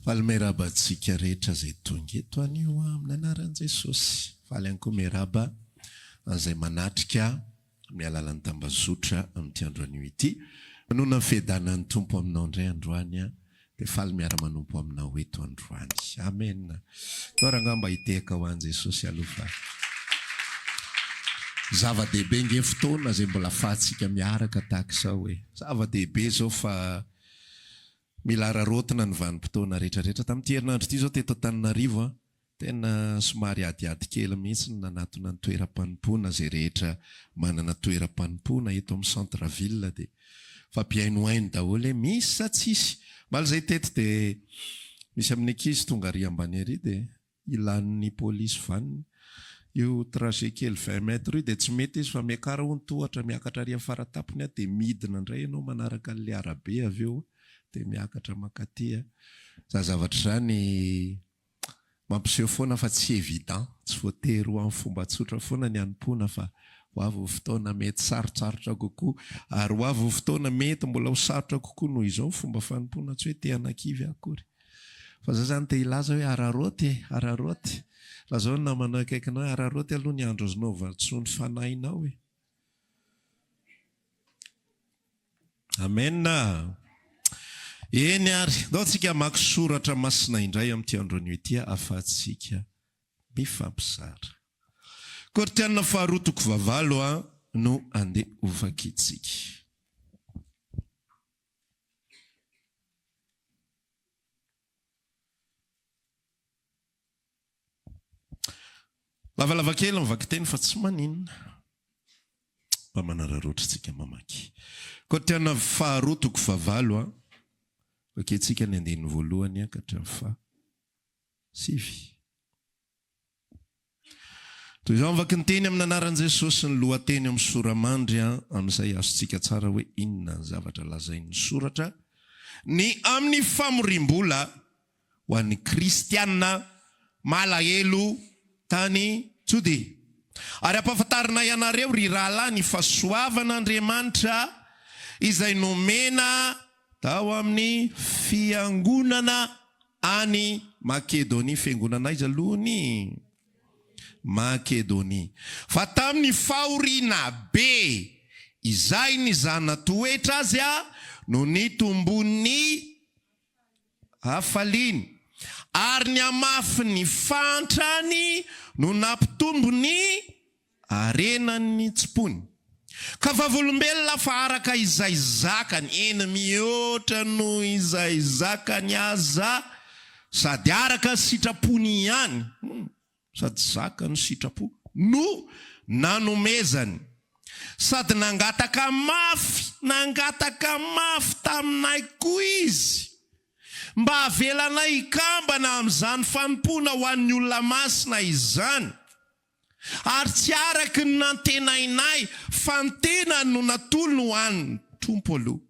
Faly miarabantsika rehetra izay tonga eto anio amin'ny anaran'i Jesosy. Faly ihany koa miaraba izay manatrika amin'ny alalan'ny tambazotra amin'ity andro anio ity. Manona ny fiadanan'ny Tompo aminao indray androany dia faly miara-manompo aminao eto androany. Amen. Tora angamba hiteka ho an'i Jesosy aloha. Zava-dehibe nge fotoana izay mbola ahafahantsika miaraka tahaka izao hoe. Zava-dehibe zao fa mila rarotina ny vanim-potoana rehetrarehetra. Tamin'ity herinandro ity zao teto Antananarivo tena somary adiady kely mihitsy nanatona ny toeram-panompoana izay rehetra manana toeram-panompoana eto amin'ny centre ville dia fampiainoaino daholo hoe misy sa tsisy. Mala izay teto dia misy amin'ny ankizy tonga ary ambany ary dia ilan'ny polisy vaniny. Io trajet kely 20 mètres io dia tsy mety izy fa miakara ho ny tohatra miakatra ary amin'ny faratapony dia midina indray ianao manaraka an'ilay arabe avy eo dia miakatra makaty. Zavatra izany mampiseho foana fa tsy évident, tsy voatery ho amin'ny fomba tsotra foana ny hanompoana fa ho avy fotoana mety sarotsarotra kokoa ary ho avy fotoana mety mbola ho sarotra kokoa noho izao fomba fanompoana tsy hoe te hanan-kivy akory. Fa zao zany te ilaza hoe araroty. Lazao ny namanao akaikinao hoe araroty aloha ny andro azonao vatsony fanahinao e. Amen. Eny ary, dao tsika maka soratra masina indray amin'ity andro anio ity ahafahantsika mifampizara. Koritianina faharoa toko vavalo no andeha ovakitsika. Lavalava kely mivaky teny fa tsy maninona. Mba manararoatra tsika mamaky. Koritianina faharoa toko vavalo vaketsika ny andiny voalohany ka hatramin'ny 7. Toy izao mivaky ny teny amin'ny anaran'i Jesosy ny lohateny amin'ny soramandry amin'izay azontsika tsara hoe inona ny zavatra lazain'ny soratra. Ny amin'ny famorim-bola ho an'ny kristianina malahelo tany Jodea. Ary ampahafantarina ianareo ry rahalahy ny fahasoavan'Andriamanitra izay nomena tao amin'ny fiangonana any Makedonia. Fiangonana izy aloha ny Makedonia. Fa tamin'ny fahoriana be izay ny zana toetra azy no nitombony hafaliany. Ary ny amafy ny fantrany no nampitombo ny arenan'ny tsipony. Ka vavolombelona fa araka izay zakany, eny mihoatra no izay zakany aza, sady araka sitrapony ihany, sady zakany sitrapo, no nanomezany. Sady nangataka mafy taminay koa izy, mba havelanay ikambana amin'izany fanompoana ho an'ny olona masina izany. Ary tsy araky ny nantenainay fa ny tena no natolony ho an'ny Tompo aloha,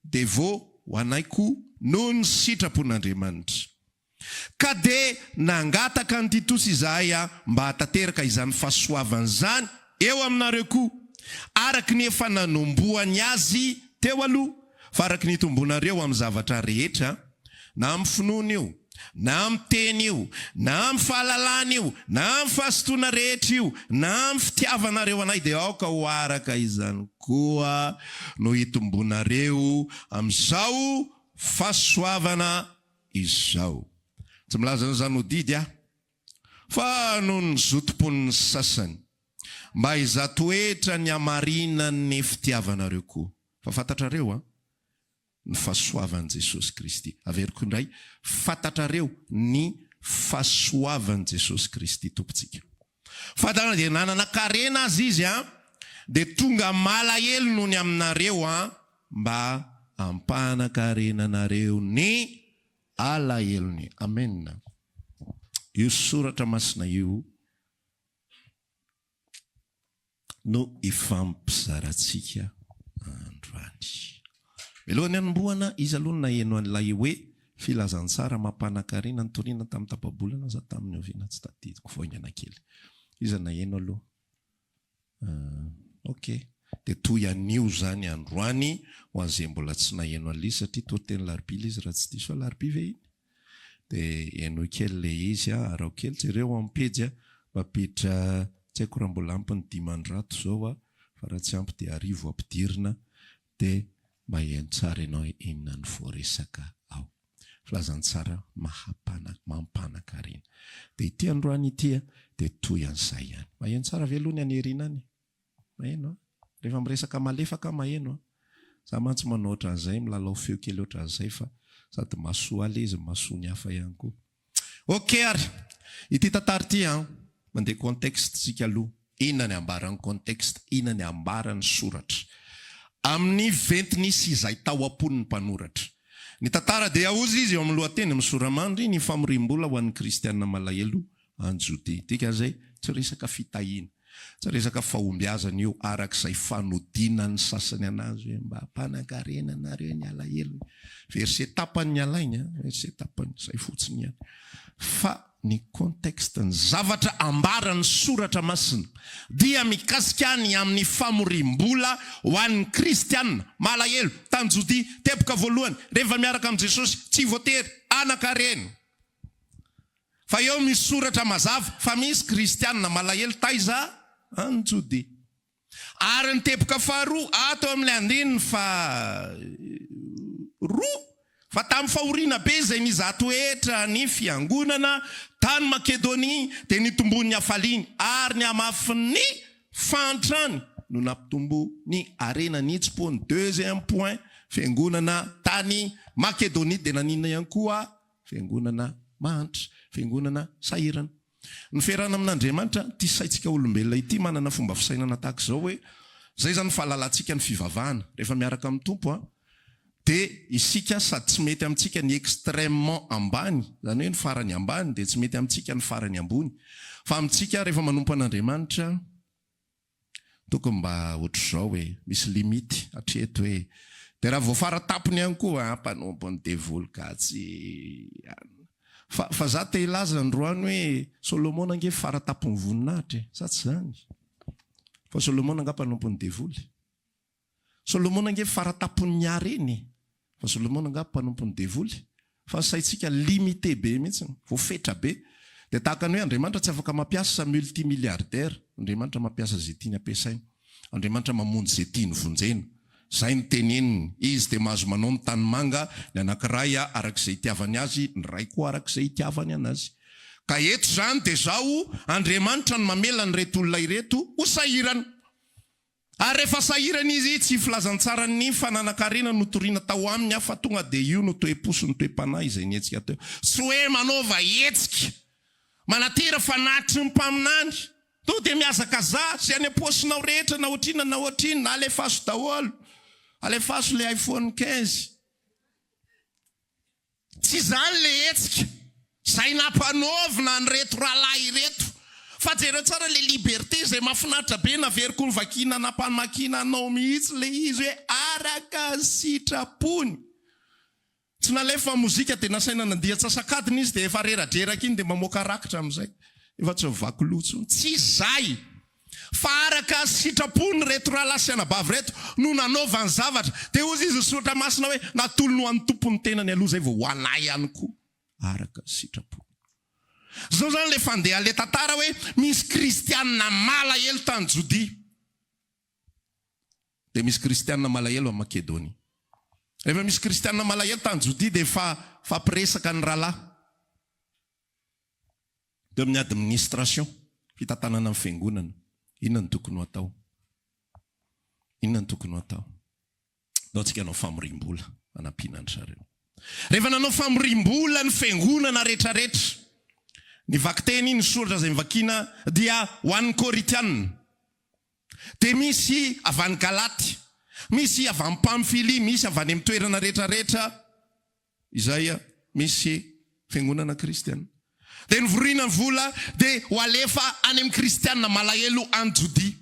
dia vo ho anay koa noho ny sitrapon'Andriamanitra. Ka dia nangataka ny Titosy izahay mba hatateraka izany fahasoavana izany eo aminareo koa, araky ny efa nanomboany azy teo aloha, fa araky ny tombonareo amin'ny zavatra rehetra, na amin'ny finoana io, na amin'ny teny io, na amin'ny fahalalana io, na amin'ny fahasotoana rehetra io, na amin'ny fitiavanareo anay, dia aoka ho araka izany koa no hitombonareo amin'izao fahasoavana izao. Tsy milaza izany ho didy fa noho ny zotom-pon'ny sasany mba hizatoetra ny hamarinan'ny fitiavanareo koa. Fa fantatrareo ny fahasoavan'i Jesosy Kristy. Averiko indray, fantatrareo ny fahasoavan'i Jesosy Kristy tompontsika. Fantatrareo dia nanana karena azy izy dia tonga malahelo noho ny aminareo mba ampanan-karenanareo ny alahelony. Amen. Io soratra masina io no ifampizarantsika androany. Melohany hanomboana izy aloha naheno an'ilay hoe filazantsara mampanankarena ny toriana tamin'ny tapabolana za tamin'ny oviana tsy tadidiko voaingana kely. Izy naheno aloha. Okay. Dia toy anio zany androany ho an'izay mbola tsy naheno an'ilay satria toa teny laribila izy raha tsy diso laribia ve iny. dia eno kely le izy arao kely jereo ampejy mampiditra tsy haiko raha mbola ampy ny 500 zao fa raha tsy ampy dia 1000 ampidirina dia maheno tsara ianao inona ny voaresaka ao. Filazantsara mampanankarena. Dia ity androany ity dia toy an'izay ihany. Maheno tsara veloha ny anerinany. Maheno rehefa miresaka malefaka maheno za mantsy manoatra an'izay milalao feo kely oatra an'izay fa sady masoa ale izy masoa ny hafa ihany koa. Okay ary ity tantara ity mandeha contexte tsika aloha. Inona ny ambaran'ny contexte, inona ny ambaran'ny soratra amin'ny ventin'isy izay tao am-pon'ny mpanoratra. Ny tantara dia ahozy izy eo amin'ny lohateny amin'ny soramandry ny famorim-bola ho an'ny kristianina malahelo an-Jodea. Dika zay tsy resaka fitahiana, tsy resaka fahombiazana eo arak'izay fanodinany sasany anazy hoe mba mpanankarena nareo ny alahelo. Verset tapany ny alainy, verset tapany izay fotsiny ihany. Fa ny contexte ny zavatra ambaran'ny soratra masina dia mikasika ny amin'ny famorim-bola ho an'ny kristianina malahelo tany Jodea teboka voalohany rehefa miaraka amin'i Jesosy tsy voatery anankarena. Fa eo misy soratra mazava fa misy kristianina malahelo taiza any Jodea. Ary ny teboka faharoa ato amin'ilay andininy fa roa fa tamin'ny fahoriana be izay nizatoetra ny fiangonana tany Makedonia dia nitombony hafaliany ary ny amafin'ny fantrany no nampitombo ny arena nitsipony. Deuxième point, fiangonana tany Makedonia dia nanina ihany koa fiangonana mantra, fiangonana sahirana. Ny fiarahana amin'Andriamanitra ty saitsika olombelona ity manana fomba fisainana tahaka izao hoe zay zany fahalalantsika ny fivavahana rehefa miaraka amin'ny tompo dia isika sady tsy mety amintsika ny extrêmement ambany, zany hoe ny farany ambany dia tsy mety amintsika ny farany ambony. Fa amintsika rehefa manompo an'Andriamanitra tokony mba ohatr'izao hoe misy limity hatreto hoe dia raha voafara tapony ihany koa mpanompo ny devolkatsy. Fa za te hilaza androany hoe Solomona ange fara tapony voninahitra sa tsy zany. Fa Solomona anga mpanompo ny devoly. Solomona ange fara tapony areny. Fa Solomona anga mpanompo ny devoly. Fa saitsika limité be mihitsy, voafetra be. Dia tahaka ny hoe Andriamanitra tsy afaka mampiasa multimilliardaire. Andriamanitra mampiasa zay tiany ampiasaina. Andriamanitra mamonjy zay tiany vonjena. Zay ny teneniny, izy dia mahazo manao ny tany manga, ny anankiray arak'izay itiavany azy, ny ray koa arak'izay itiavany anazy. Ka eto zany dia zao Andriamanitra no mamela ny reto olona ireto ho sahirana. Ary rehefa sahirana izy tsy filazantsara ny fananankarena no toriana tao aminy fa tonga dia io no toe-poso ny toe-panahy izay nietsika teo. Tsy hoe manaova hetsika, manatera fanatry ny mpaminany. To dia miazakaza sy any am-posinao rehetra na ohatrina na ohatrina na alefaso daholo. Alefaso le iPhone 15. Tsy zany le hetsika. Zay nampanaovina ny reto rahalahy reto. Fa jereo tsara le liberté zay mahafinaritra be naveriko ny vakina nampamakina anao mihitsy le izy hoe araka ny sitrapony. Tsy nalefa mozika dia nasaina nandia antsasakadiny izy dia efa reradreraka iny dia mamoaka rakitra amin'izay. Efa tsy mivaky lotsony. Tsy zay. Fa araka sitrapony reto rahalahy sy anabavy reto no nanaovany zavatra. Dia ozy izy soratra masina hoe natolony ho an'ny tompony tenany aloha zay vao ho anahy ihany koa. Araka sitrapony. Zao zany le fandeha le tantara hoe misy kristianina malahelo tany Jodea. Dia misy kristianina malahelo amin'ny Makedonia. Rehefa misy kristianina malahelo tany Jodea dia fampiresaka ny rahalahy. Dia amin'ny administration, fitantanana amin'ny fiangonana. Inona ny tokony ho atao? Inona ny tokony ho atao? Dao tsika nanao famorim-bola anampiana ny zareo. Rehefa nanao famorim-bola ny fiangonana rehetrarehetra, ny vakiteny ny soratra izay mivakina dia ho an'ny Koritianina. Dia misy avy any Galaty, misy avy any Pamfily, misy avy any amin'ny toerana rehetrarehetra. Izay misy fiangonana kristianina. Dia nivoriana ny vola dia ho alefa any amin'ny kristianina malahelo any Jodea.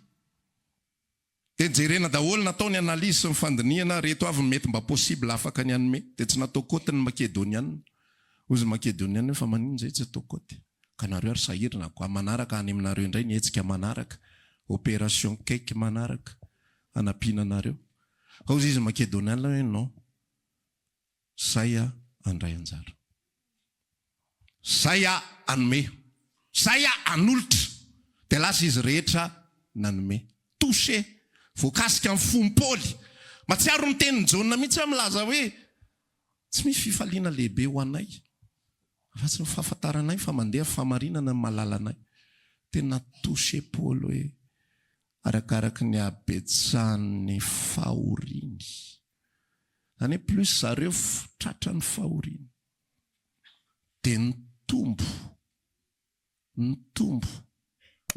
Dia jerena daholo natao ny analizy sy ny fandiniana reto avy mety mba possible afaka ny anome. Dia tsy natao koty ny Makedoniana. Ozy Makedoniana fa manino zay tsy atao koty. Ka nareo ary sahirana ko manaraka any aminareo indray ny hetsika manaraka. Opération cake manaraka anampiana nareo. Ozy izy Makedoniana hoe non. Zay andray anjara. zay anome, zay anolotra, dia lasa izy rehetra nanome. Touché, voakasika amin'ny fom-pôly. Matsiaro ny tenin'ny Jaona mihitsy milaza hoe tsy misy fifaliana lehibe ho anay, fa tsy ny fahafantaranay fa mandeha famarinana ny malalanay. Tena touché Paul hoe arakaraka ny habetsahan'ny fahoriany. Zany hoe plus zareo tratra ny fahoriany dia ny tombo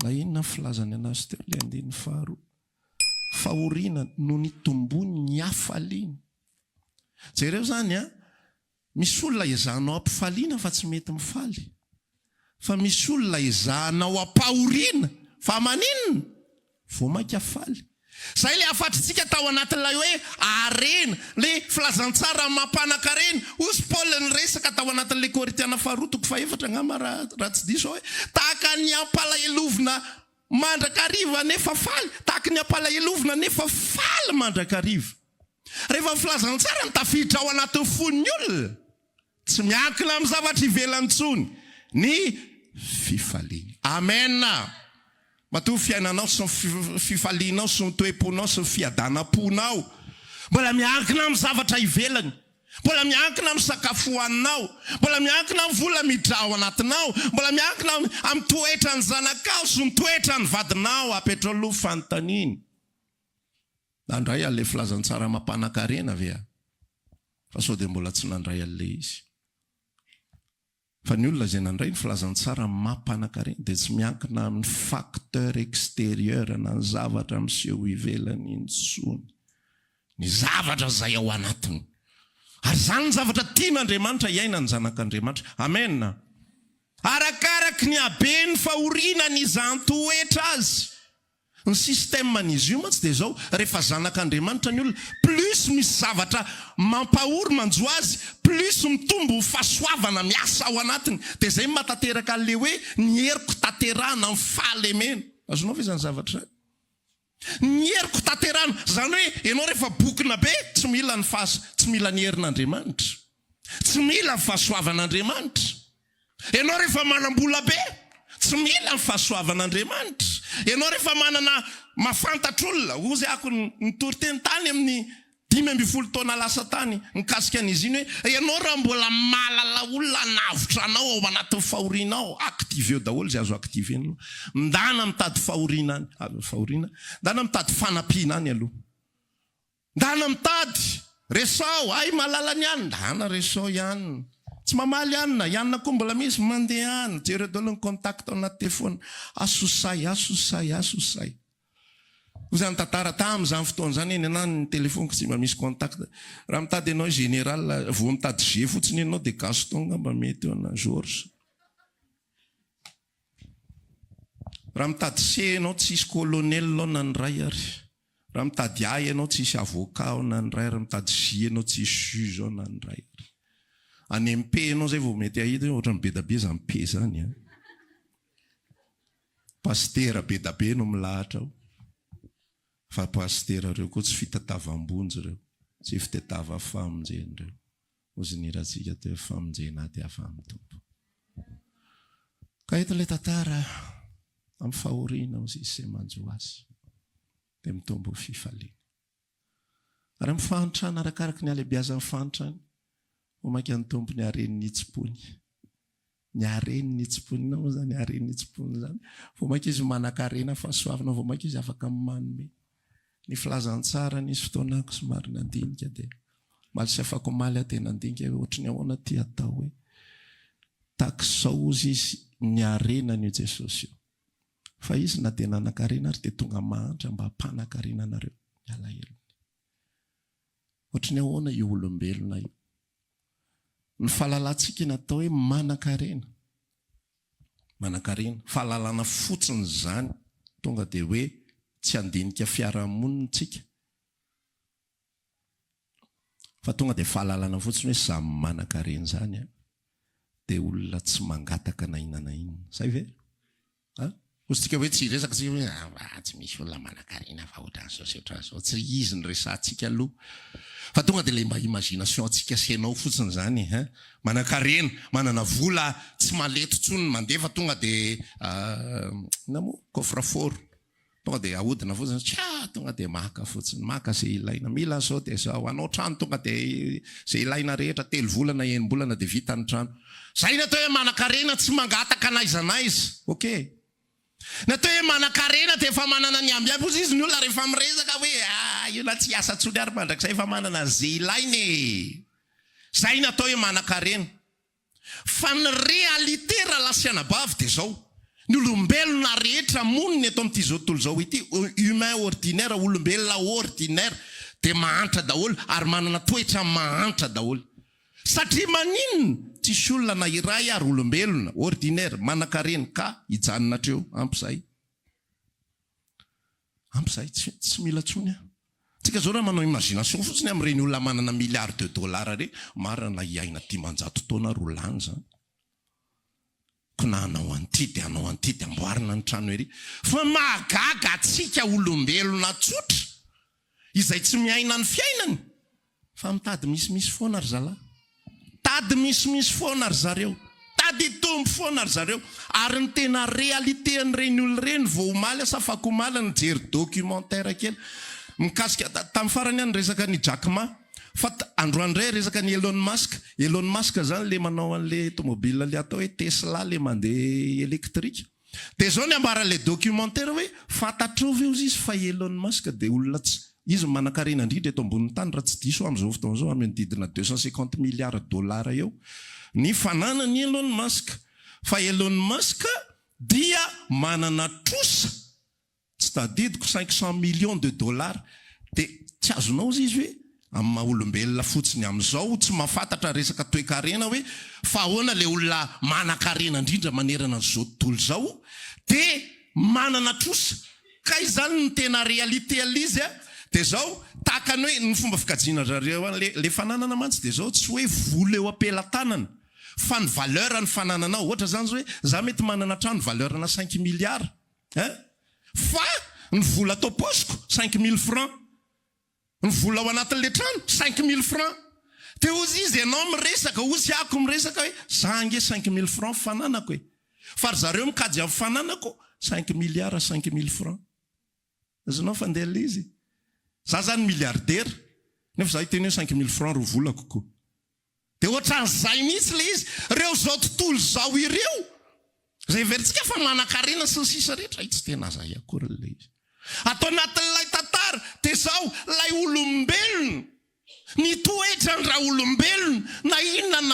na inona filazany anazy teo ilay andiny faharoa, fahoriana no nitombony ny hafaliana. Jereo zany misy olona ezahanao ampifaliana fa tsy mety mifaly, fa misy olona ezahanao ampahoriana fa maninona vao maika faly. Zay le afatritsika tao anatin'ilay hoe arena, le filazantsara mampanankarena. Osy Paul nyresaka tao anatin'ilay Korintiana faharoa toko fahaefatra angamba raha tsy diso hoe tahaka ny ampalahelovina mandrakariva nefa faly, tahaka ny ampalahelovina nefa faly mandrakariva. Rehefa filazantsara ny tafiditra ao anatin'ny fon'ny olona, tsy miankina amin'ny zavatra ivelany intsony, ny fifaliana. Amen. Matoa fiainanao sy ny fifalianao sy ny toe-ponao sy ny fiadanam-ponao mbola miankina amin'ny zavatra ivelany, mbola miankina amin'ny sakafo hohaninao, mbola miankina amin'ny vola miditra ao anatinao, mbola miankina amin'ny toetra ny zanakao sy ny toetra ny vadinao apetrao aloha fanontaniana. Nandray an'ilay filazantsara mampanankarena ve? Fa sao dia mbola tsy nandray an'ilay izy. Fa ny olona izay nandray ny filazantsara mampanankarena dia tsy miankina amin'ny facteur extérieur na ny zavatra miseho ivelany intsony, ny zavatra izay ao anatiny. Ary zany ny zavatra tian'Andriamanitra iaina ny zanak'Andriamanitra. Amen. Arakaraka ny habeny fahoriana ny izany toetra azy. Ny systèmen'izy io mantsy dia zao, rehefa zanak'Andriamanitra ny olona, plus misy zavatra mampahory manjo azy, plus mitombo fahasoavana miasa ao anatiny. Dia zay matateraka an'le hoe ny heriko taterahana amin'ny fahalemena. Azonao ve zany zavatra? Ny heriko taterahana, zany hoe ianao rehefa bokina be, tsy mila ny herin'Andriamanitra, tsy mila ny fahasoavan'Andriamanitra. Ianao rehefa manam-bola be, tsy mila ny fahasoavan'Andriamanitra. Ianao rehefa manana mafantatr'olona, ozy ako nitory tany amin'ny 15 taona lasa tany, nikasika an'izy iny hoe ianao raha mbola malala olona navitra anao ao anatin'ny fahorianao, aktive eo daholo izay azo aktive eny aloha. Ndana mitady fahoriana, ndana mitady fanampiana any aloha. Ndana mitady resao, ay malala ny ihany, ndana resao ihany. Tsy mamaly ihany koa mbola misy mandeha ihany. Jereo daholo ny contact ao anaty telefona. Asosay. Zany tantara tamin'izany fotoana zany eny ana ny telefoniko tsy mba misy contact. Raha mitady ianao général, vao mitady G fotsiny ianao dia Gaston ngamba mety eo na Georges. Raha mitady C ianao tsisy colonel ao na ny ray ary. Raha mitady A ianao tsisy avocat ao na ny ray ary. Mitady J ianao tsisy juge ao na ny ray ary. Any MP ianao zay vao mety ahita hoe ohatran'ny be da be zany P zany. Pastera be da be no milahatra ao. Fa pastera reo koa tsy fitatavam-bonjy reo, tsy fitatava famonjeny reo. Ozy niratsika teo famonjena aty hafa amin'ny tompo. Ka eto ilay tantara amin'ny fahoriana ozy izay manjo azy dia mitombo fifaliana. Ary mifantrana arakaraka ny alehibiazan'ny fantrany, homaka ny tompo ny hareny nitsipony. Ny hareny nitsipony nao zany, hareny nitsipony zany. Vomaka izy manan-karena fahasoavana, vomaka izy afaka manome. Ny filazantsara nisy fotoanako somary nandinika dia maly sy afaka maly aty nandinika hoe ohatry ny ahoana ty atao hoe takizao ozy izy ny harena ny Jesosy io. Fa izy na dia nanan-karena ary dia tonga mahantra mba hampanan-karena anareo ny alahelo. Ohatry ny ahoana io olombelona io. Ny fahalalantsika natao hoe manan-karena. Manan-karena, fahalalana fotsiny zany tonga dia hoe tsy handinika fiarahamonitsika. Fa tonga dia fahalalana fotsiny hoe samy manan-karena zany dia olona tsy mangataka na inona na inona. Zay ve? Osintsika hoe tsy resaka tsika hoe tsy misy olona manan-karena fa ohatran'izao sy ohatran'izao. Tsy izy ny resantsika aloha. fa tonga dia le mba imagination atsika asianao fotsiny zany manan-karena manana vola tsy maleto tsony mandeha fa tonga dia namo coffre-fort tonga dia ahodina fotsiny tonga dia maka fotsiny maka zay ilaina mila zao dia zao anao trano tonga dia zay ilaina rehetra 3 volana 1 bolana dia vita ny trano zay natao hoe manan-karena tsy mangataka anaiza naiza okay natao hoe manan-karena dia efa manana ny ambyamby ozy izy ny olona rehefa miresaka hoe io na tsy asa tsony ary mandrakizay efa manana zay ilainy zay natao hoe manan-karena fa ny réalité raha lasianabavy dia zao ny olombelona rehetra moniny eto amin'ity zao tontolo zao ity humain ordinaire olombelona ordinaire dia mahantra daholo ary manana toetra mahantra daholo satria maninona tsisy olona na iray ary olombelona ordinaire manan-karena ka hijanona treo ampizay tsy mila tsony tsika zao raha manao imagination fotsiny amin'ireny olona manana milliard de dollars re marina iaina 10 taona ro lany zany na anao anty dia anao anty dia amboarina ny trano ery fa mahagaga atsika olombelona tsotra izay tsy miaina ny fiainany fa mitady misimisy foana ry zalahy tady misimisy foana ry zareo tady tombo foana ry zareo ary ny tena réalité an'ireny olona ireny vao omaly asa afaka omaly ny jery documentaire kely mikasika tamin'ny farany any resaka ny Jack Ma fa androandray resaka ny Elon Musk zany le manao an'le tomobile le atao hoe Tesla le mandeha électrique dia zao ny ambara le documentaire hoe fantatrao ve ozy izy fa Elon Musk dia olona tsy izy manan-karena indrindra eto ambonin'ny tany raha tsy diso amin'izao fotoana zao amin'ny didina 250 milliards dollars eo ny fananany Elon Musk fa Elon Musk dia manana trosa tsy tadidiko 500 millions de dollars dia tsy azonao izy hoe amin'ny maha-olombelona fotsiny amin'izao tsy mahafantatra resaka toe-karena hoe fa ahoana le olona manan-karena indrindra manerana n'izao tontolo zao dia manana trosa ka izany ny tena réalité alizy dia zao tahakany hoe ny fomba fikajiana zareo le fananana mantsy dia zao tsy hoe vola eo ampelatanana fa ny valeur ny fanananao ohatra zany zao hoe za mety manana trano valeurna 5 milliards fa ny vola atao posiko 5000 francs ny vola ao anatin'le trano 5000 francs dia ozy izy ianao miresaka ozy ako miresaka hoe zange 5000 francs fananako fa ry zareo mikajy amin'ny fananako 5 milliards 5000 francs azonao fandeha izy za zany milliardaire nefa za hiteny hoe 5000 francs ro volako koa dia ohatran'izay mihitsy le izy reo zao tontolo zao ireo zay veritsika fa manan-karena sy ny sisa rehetra tsy tena zay akory le izy atao anatin'ilay tantara dia zao lay olombelona ny toetra ny raha olombelona na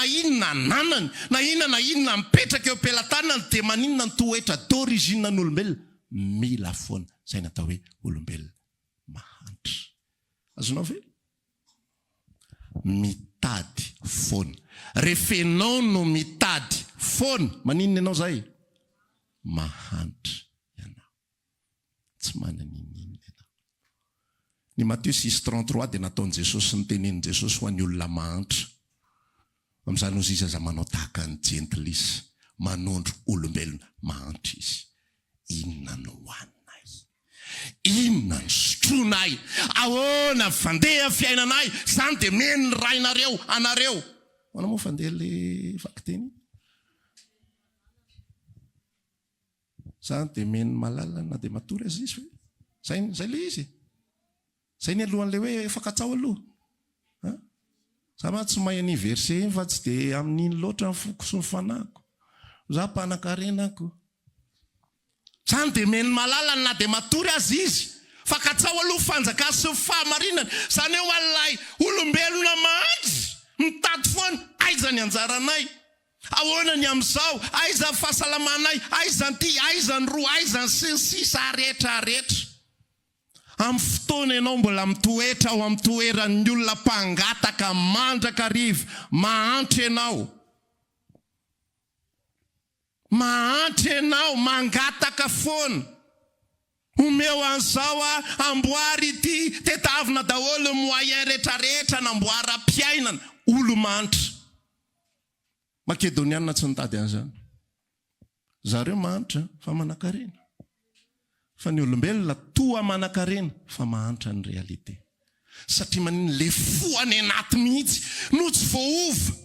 inona nanany na inona mipetraka eo am-pelatanany dia maninona ny toetra d'origine ny olombelona mila foana zay natao hoe olombelona mahantra azonao ve mitady foana refenao no mitady foana maninona ianao zay mahantra ianao tsy mananinina ianao ny Matthieu 6:33 dia nataon'i Jesosy ny tenenin' Jesosy ho an'ny olona mahantra amin'izany ozy izy aza manao tahaka ny gentlisy manondro olombelona mahantra izy inona no hoaninay inona ny sotronay ahoana fandeha fiainanay zany dia meny ny rainareo anareo hoana moa fandeha le vakiteny zany dia meny malalana dia matory azy izy hoe zay le izy zay ny alohan'le hoe efakatsao aloha za ma tsy mahay anniverser iny fa tsy dia amin'iny loatra ny foko sy ny fanahiko za mpanan-karenako zany dia meny malalana na dia matory azy izy fakatsao aloha fanjaka sy fahamarinana zany hoe hoan'ilay olombelona mahantra mitady foana aiza ny anjaranay ahoana ny amin'izao aiza ny fahasalamanay aiza ny ty aiza ny roa aiza ny sisa rehetrarehetra amin'ny fotoana ianao mbola mitoetra ao amin'ny toeran'ny olona mpangataka mandraka riva mahantra ianao mangataka foana omeo an'izao amboary ity tetavina daholo moyen rehetrarehetra namboara-piainana olo mahantra makedoniana tsy nitady an'izany zareo mahantra fa manan-karena fa ny olombelona toa manan-karena fa mahantra ny réalité satria maniny le foany anaty mihitsy no tsy voaova.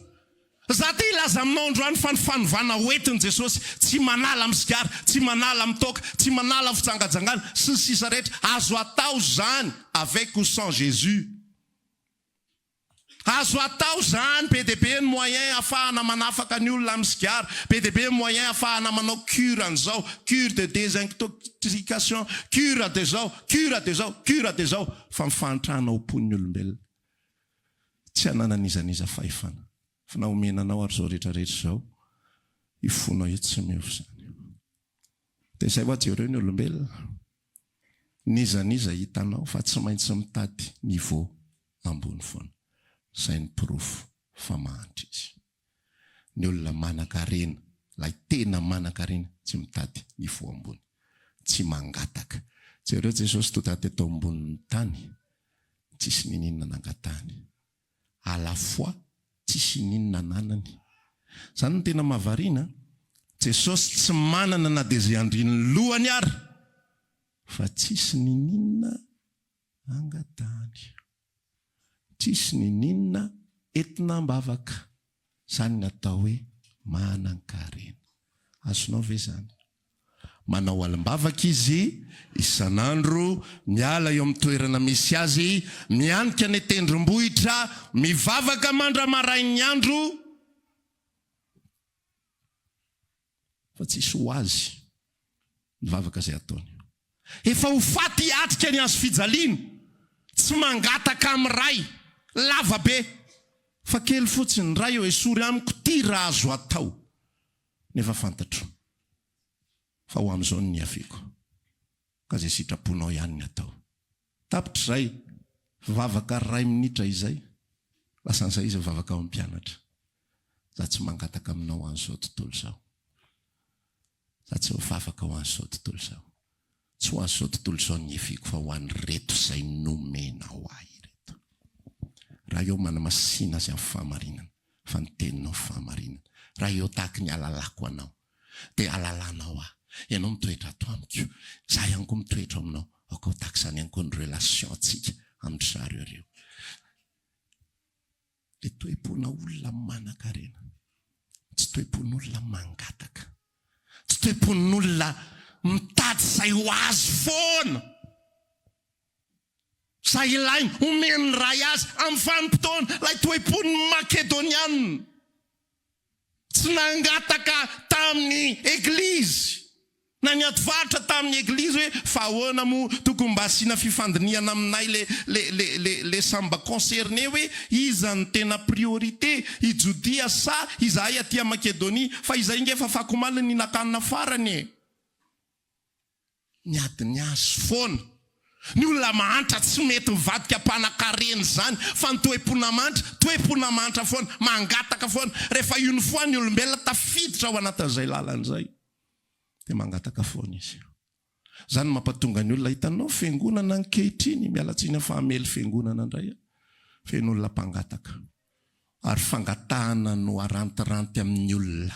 Za te ilaza aminao androany fa ny fanovana hoentiny Jesosy tsy manala amin'ny sigara, tsy manala amin'ny toaka, tsy manala amin'ny fitsangajangana sy ny sisa rehetra. Azo atao zany avec ou sans Jésus. Azo atao zany be dia be ny moyen ahafahana manafaka ny olona amin'ny sigara, be dia be ny moyen ahafahana manao cure an'izao, cure de désintoxication, cure de zao, cure de zao, cure de zao, fa mifantrana ho pon'ny olombelona. Tsy ananan'izaniza fahefana. Fa na omenanao ary zao rehetrarehetra zao, ifonao eto tsy miova zany. Dia izay ho ajereo ny olombelona. Nizaniza hitanao fa tsy maintsy mitady niveau ambony foana. Izay ny pirofo fa mahantra izy. Ny olona manan-karena, ilay tena manan-karena, tsy mitady niveau ambony, tsy mangataka. Jereo Jesosy toa tady atao ambonin'ny tany, tsisy ninina nangatahany. À la fois tsisy ninina nanany. Zany no tena mahavariana, Jesosy tsy manana na dia izay andrin'ny lohany ary, fa tsisy ninina angatahany. Tsisy ninina entina ambavaka. Zany ny atao hoe manan-karena. Azonao ve zany? Manao alim-bavaka izy isan'andro, miala eo amin'ny toerana misy azy, mianika ny tendrombohitra, mivavaka mandra marain'ny andro, fa tsisy ho azy mivavaka izay ataony. Efa ho faty hiatrika ny azo fijaliana, tsy mangataka amin'ny ray lava be, fa kely fotsiny ray eo esory amiko ty raha azo atao. Nefa fantatro fa ho amin'izao ny niaviko, ka izay sitraponao ihany ny atao. Tapitra izay vavaka 2 minitra izay, lasan'izay izy vavaka ao amin'ny mpianatra. Za tsy mangataka aminao an'izao tontolo izao. Za tsy mivavaka ho an'izao tontolo izao. Tsy ho an'izao tontolo izao ny niaviko, fa ho an'ny reto izay nomenao ahy reto. Raha eo manamasina azy amin'ny fahamarinana, fa ny teninao fahamarinana. Raha eo tahaka ny alalako anao, dia alalanao aho. Ianao mitoetra ato amiko, za ihany koa mitoetra aminao, ako tahaka izany ihany koa ny relation antsika amin'ny zareo ireo. Le toe-pona olona manan-karena, tsy toe-pon'olona mangataka, tsy toe-pon'olona mitady izay ho azy foana. Izay ilainy omeny ray azy amin'ny vanim-potoana, ilay toe-pon'ny Makedoniana. Tsy nangataka tamin'ny eglizy, na ny advaratra tamin'ny eglizy hoe fa ahoana mo tokony mba asiana fifandiniana aminay le samba concerné hoe iza ny tena priorité, i Jodia sa izahay aty a Makedonia, fa izay inge fa fakomaliny ny nakanina farany. Miadiny azy foana. Ny olona mahantra tsy mety mivadika mpanan-karena zany, fa ny toe-pona mantra, toe-pona mantra foana, mangataka foana. Rehefa io ny foana ny olombelona tafiditra ao anatin'izay lalan'izay, dia mangataka foana izy. Zany mampatonga ny olona hitanao fiangonana ankehitriny, mialatsiny amin'ny fahamely fiangonana indray, feno olona mpangataka. Ary fangatahana no arantiranty amin'ny olona,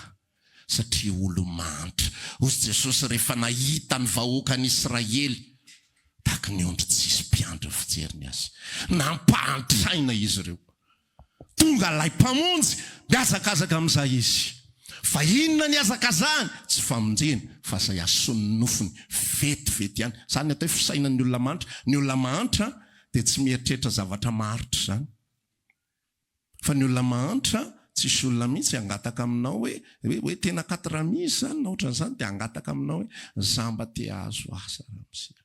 satria olo mantra. Hozy Jesosy rehefa nahita ny vahoaka ny Israely, tahaka ny ondry tsisy mpiandry fijeriny azy, nampahantraina izy ireo. Tonga lay mpamonjy, miazakazaka amin'izay izy. Fa inona ny azakazany? Tsy famonjeny, fa izay asony nofony vetivety ihany. Zany atao fisainan'ny olona mantra. Ny olona mantra dia tsy mieritreritra zavatra maharitra zany. Fa ny olona mantra, tsisy olona mihitsy angataka aminao hoe tena 4 misy zany, na ohatran'izany, dia angataka aminao hoe zamba te azo asa ramsia.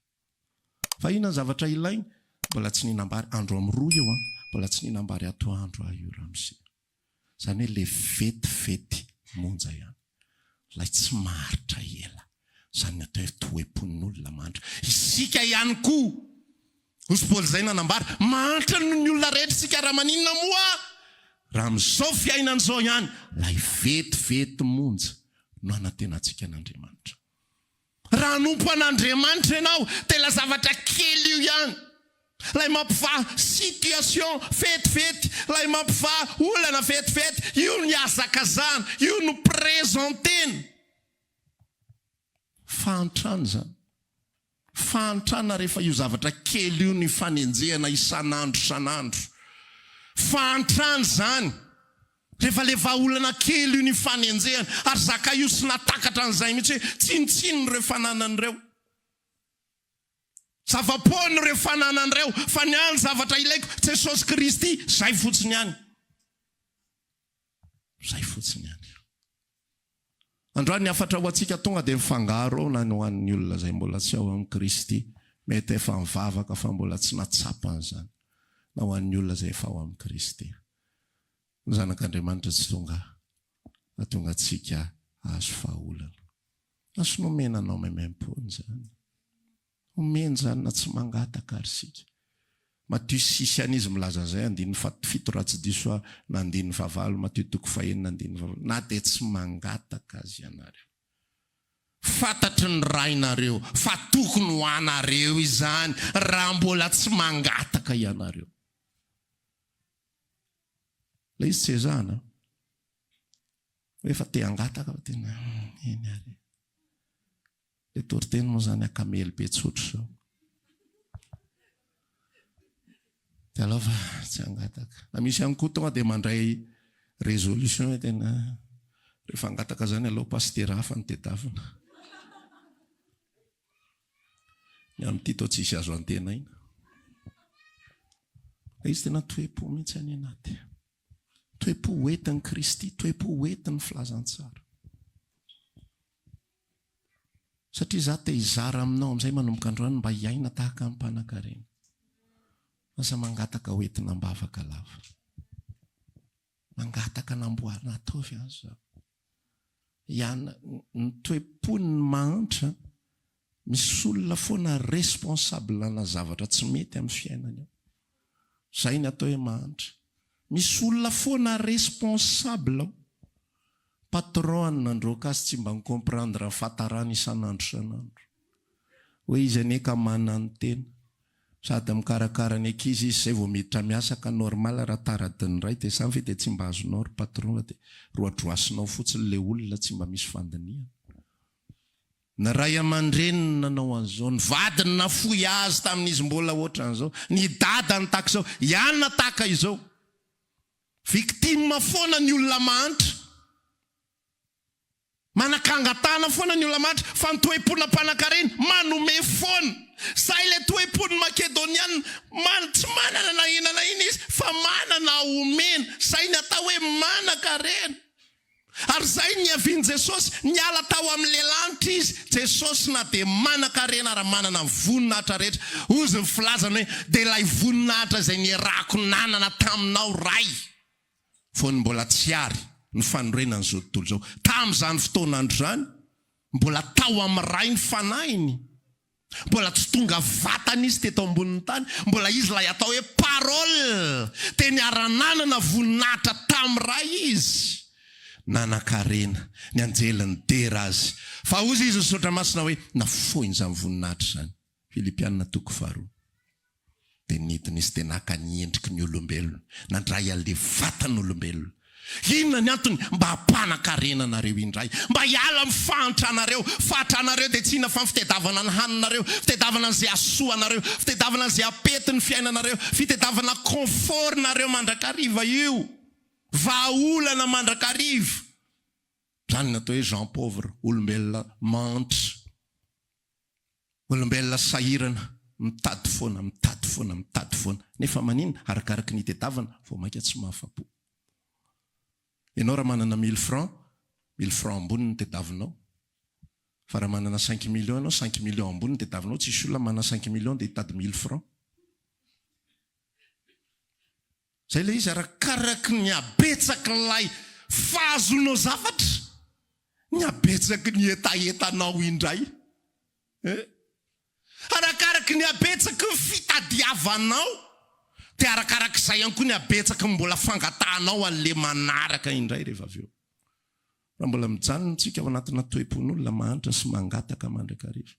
Fa inona ny zavatra ilainy? Mbola tsy ninambary andro amin'ny 2 eo, mbola tsy ninambary atoandro io ramsia. Zany hoe le vetivety monja ihany, lay tsy maharitra ela. Zany atao hoe toe-pon'olona mantra. Isika ihany koa, hozy Paoly zay nanambary, mantra no ny olona rehetra sika raha maninona moa. Raha amin'izao fiainana izao ihany, lay vetivety monja no anatenantsika an'Andriamanitra. Raha nompo an'Andriamanitra ianao, dia la zavatra kely io ihany. Lay mampivaha situation vetivety, lay mampivaha olana vetivety, io ny azakazana, io no présenteny. Fantrany zany. fantrana rehefa io zavatra kely io ny fanenjehana isan'andro fantrany zany rehefa le vaolana kely io ny fanenjehana ary zaka io sy natakatra an'izay mihitsy hoe tsinitsiny reo fananan'ireo zava-pony reo fananan'ireo fa ny any zavatra ilaiko Jesosy Kristy zay fotsiny ihany androany afatra ho antsika tonga dia mifangaro na ny ho an'ny olona zay mbola tsy ao amin'ny Kristy mety efa mivavaka fa mbola tsy natsapany na ho an'ny olona zay efa ao amin'ny Kristy ny zanak'Andriamanitra tsy tonga antsika azo fahaolana aso nomenanao maimaimpony zany omeny zany na tsy mangataka ary sika Matthieu 6 izy milaza zay 7 ratsy diso na 9 Matthieu 5 na 9 na dia tsy mangataka azy ianareo fantatry ny rainareo fa tokony ho anareo izany raha mbola tsy mangataka ianareo la izy tsy ezahana efa te hangataka tena eny ary le toriteny moa zany akamely be tsotro zao dia aloha tsy hangataka na misy ihany koa tonga dia mandray résolution tena rehefa hangataka zany aloha pastera hafa ny tedavina ny amin'ny Tito tsisy azo antena ina izy tena toe-po mihitsy any anaty toe-po hoentin'ny Kristy toe-po hoentin'ny filazantsara satria za te hizara aminao amin'izay manomboka androany mba hiaina tahaka amin'ny mpanan-karena asa mangataka hoentina mbavaka lava mangataka namboarina ataovy azy zao ihana ny toe-pony mahantra misy olona foana responsable na zavatra tsy mety amin'ny fiainana zay ny atao hoe mahantra misy olona foana responsable patron nandroka azy tsy mba micomprendre fahatarana isan'andro hoe izy aneka manana ny tena sady mikarakara ny ankizy izy zay vao miditra miasa ka normal raha taradiny ray dia samy fe dia tsy mba azonao ry patron dia roadroasinao fotsiny le olona tsy mba misy fandiniana na ray aman-dreny nanao an'izao ny vadiny na foy azy tamin'izy mbola ohatran'izao ny dadany tahaka izao ihany tahaka izao victime foana ny olona mahantra manakangatana foana ny olona mahantra fa ny toe-pona mpanan-karena manome foana say le toe-pony makedoniana tsy manana na inana iny izy fa manana omena say ny atao hoe manan-karena ary zay ny aviany Jesosy niala tao amin'le lanitra izy Jesosy na dia manan-karena raha manana voninahitra rehetra ozy ny filazana hoe dia ilay voninahitra zay nirako nanana taminao ray fony mbola tsy ary ny fanorenana zao tontolo zao tamin'izany fotoanandro zany mbola tao amin'ny ray ny fanahiny mbola tsy tonga vatana izy teto ambonin'ny tany mbola izy lay atao hoe parole teny ara-nanana voninahitra tamin'ny ray izy nanan-karena ny anjelany dera azy fa ozy izy misaotra masina hoe nafoiny zany voninahitra zany Filipianina 2:2 dia nidina izy dia naka ny endriky ny olombelona nandray an'le vatan'olombelona inona ny antony mba hampanan-karena anareo indray mba hiala mifantra anareo fatra anareo dia tsy ina fa fitedavana ny haninareo fitedavana n'izay asoa anareo fitedavana n'izay apety ny fiainanareo fitedavana confort nareo mandrakariva io vaolana mandrakariva zany natao hoe Jean pauvre olombelona mantra olombelona sahirana mitady foana nefa manina arakaraky ny tedavana vao mainka tsy mahafapo ianao raha manana 1000 francs ambony ny tedavinao fa raha manana 5 millions ianao 5 millions ambony ny tedavinao tsisy olona manana 5 millions dia hitady 1000 francs zay le izy arakaraky ny abetsaky nylay fahazonao zavatra ny abetsaky ny etaetanao indray arakaraky ny abetsaky ny fitadiavanao dia arakaraky izay ihany koa ny abetsaky mbola fangatahanao an'le manaraka indray rehefa avy eo raha mbola mijanona tsika ao anatina toe-pon'olona mahantra sy mangataka mandrakariva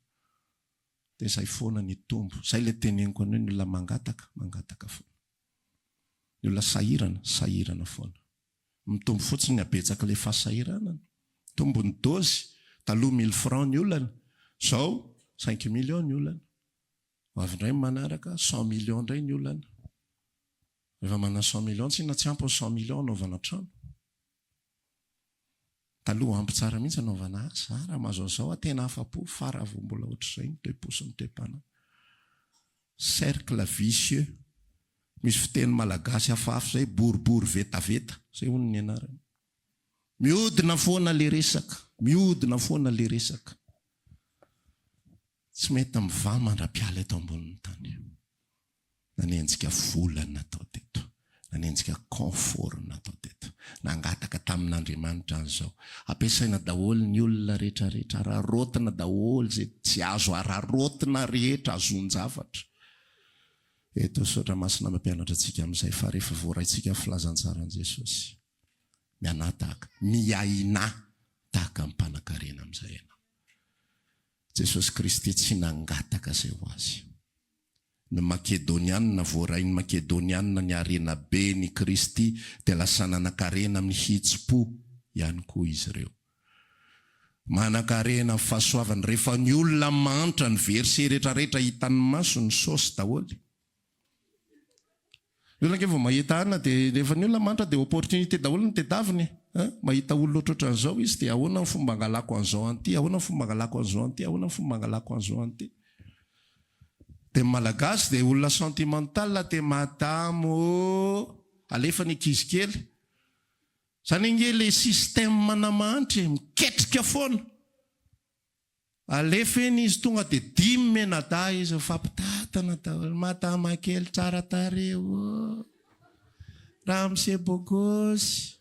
dia izay foana ny tombo izay le teneniko any hoe ny olona mangataka foana ny olona sahirana foana mitombo fotsiny ny abetsaky le fahasahiranana tombony dozy taloha 1000 francs ny olana zao 5 millions ny olana avy indray manaraka 100 millions indray ny olana. Rehefa mana 100 millions tsy na tsy ampy 100 millions anaovana trano. Taloha ampy tsara mihitsy anaovana azy. Raha mahazo an'izao tena afa-po fa raha vao mbola ohatr'izay ny toe-posiny toe-pana. Cercle vicieux. Misy fiteny malagasy hafahafa zay boribory vetaveta. Zay hono ny anarany. Mihodina foana le resaka. Mihodina foana le resaka. Tsy mety miva mandra-piala eto ambonin'ny tany. Nanenjika volana natao teto. Nanenjika confort natao teto. Nangataka tamin'Andriamanitra an'izao. Ampiasaina daholo ny olona rehetrarehetra. Ararotina daholo zay tsy azo ararotina rehetra azon-javatra. Eto Saotra Masina mampianatra antsika amin'izay fa rehefa voaraintsika filazantsara an' Jesosy. Miana tahaka, miaina tahaka mpanankarena amin'izay ianao. Jesosy Kristy tsy nangataka izay ho azy. Ny Makedoniana voarain'ny Makedoniana ny arena be ny Kristy dia lasa nanan-karena amin'ny hitsi-po ihany koa izy ireo. Manan-karena amin'ny fahasoavany rehefa ny olona mantra ny verset rehetrarehetra hitan'ny maso ny saosy daholo. Ny olona vao mahita ana dia rehefa ny olona mantra dia opportunité daholo ny tedaviny. Mahita olona ohatrotra an'izao izy dia ahoana ny fomba angalako an'izao an'ity, ahoana ny fomba angalako an'izao an'ity, ahoana ny fomba angalako an'izao an'ity. Dia malagasy dia olona sentimental dia madamo alefa ny ankizy kely. Zany inge le système manamanitra miketrika foana. Alefeny izy tonga dia 10 menada izy fampitatana daholo madama kely tsara tareo. Ramse bogosy.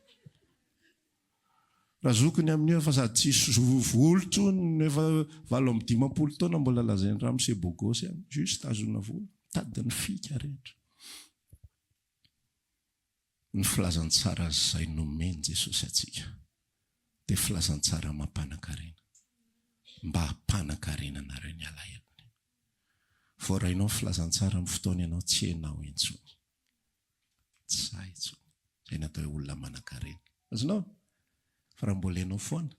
Raha zokony amin'io fa sady tsisy volo tsony efa 80 taona mbola lazainy Ramse bogosy any. Juste azona volo. Tadiny fika rehetra. Ny filazantsara izay nomeny Jesosy atsika. Dia filazantsara mampanankarena. Mba hampanankarena anareo ny alahelo. Voarainao filazantsara amin'ny fotoana ianao tsy hainao intsony. Tsy sahy intsony. Izay natao hoe olona manankarena. Azonao? Fa raha mbola hainao foana,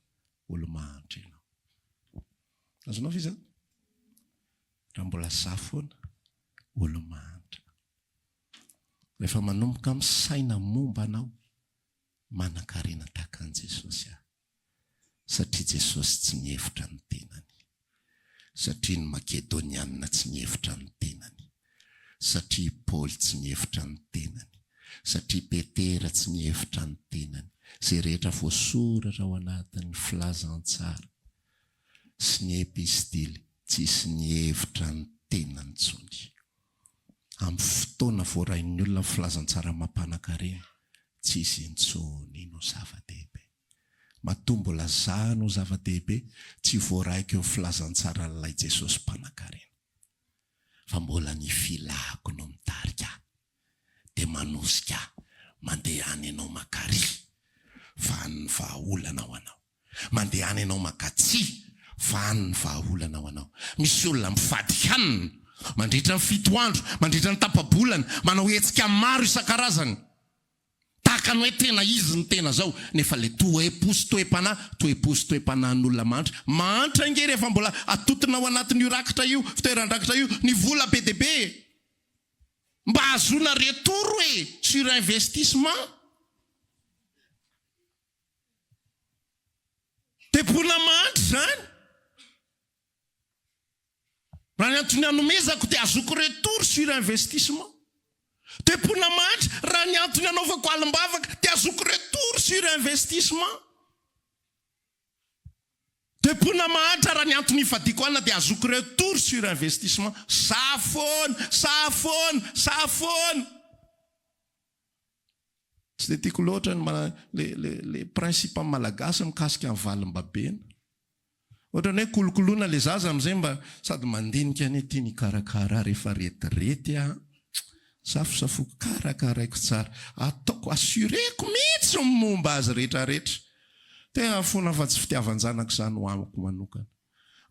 olo mahantra ianao. Azonao fizany? Raha mbola sahy foana, olo mahantra. Rehefa manomboka misaina momba anao, manankarena tahaka an'i Jesosy aho. Satria Jesosy tsy nihevitra ny tenany. Satria ny Makedoniana tsy nihevitra ny tenany. Satria Paoly tsy nihevitra ny tenany. Satria Petera tsy nihevitra ny tenany. Izay rehetra voasoratra ao anatin'ny filazantsara sy ny epistily tsisy nihevitra ny tenany intsony. Amin'ny fotoana voarain'ny olona filazantsara mampanankarena tsisy intsony no zava-dehibe. Matombo lazahana ho zava-dehibe tsy voaraiko eo filazantsara n'ilay Jesosy mpanankarena. Fa mbola ny filako no mitarika dia manosika mandeha any ianao makary fa ny vahaolana ho anao. Mandeha any ianao makatsy fa ny vahaolana ho anao. Misy olona mifady hanina mandritra ny 7 andro, mandritra ny tapa-bolana, manao hetsika maro isan-karazany. Tahaka ny hoe tena izy ny tena zao, nefa le toe-posy toe-panahy n'olona mantra. Mantra inge rehefa mbola atotona ao anatin'io rakitra io, fitoeran-drakitra io, ny vola be dia be. Mba azona retour hoe sur investissement. Te-pona mantra zany. Raha ny antony anomezako dia azoko retour sur investissement. Te-pona mantra, raha ny antony anaovako alim-bavaka dia azoko retour sur investissement. Te-pona mantra, raha ny antony ifadiko ana dia azoko retour sur investissement. Safona. Tsy dia tiako loatra le principe malagasy mikasika amin'ny valim-babena. Ohatra hoe kolokoloana le zaza amin'izay mba sady mandinika ny tia ny karakara rehefa retirety safosafoko karakaraiko tsara. Ataoko assureko mihitsy momba azy rehetrarehetra. Tena fona fa tsy fitiavan-janaka izany ho amiko manokana.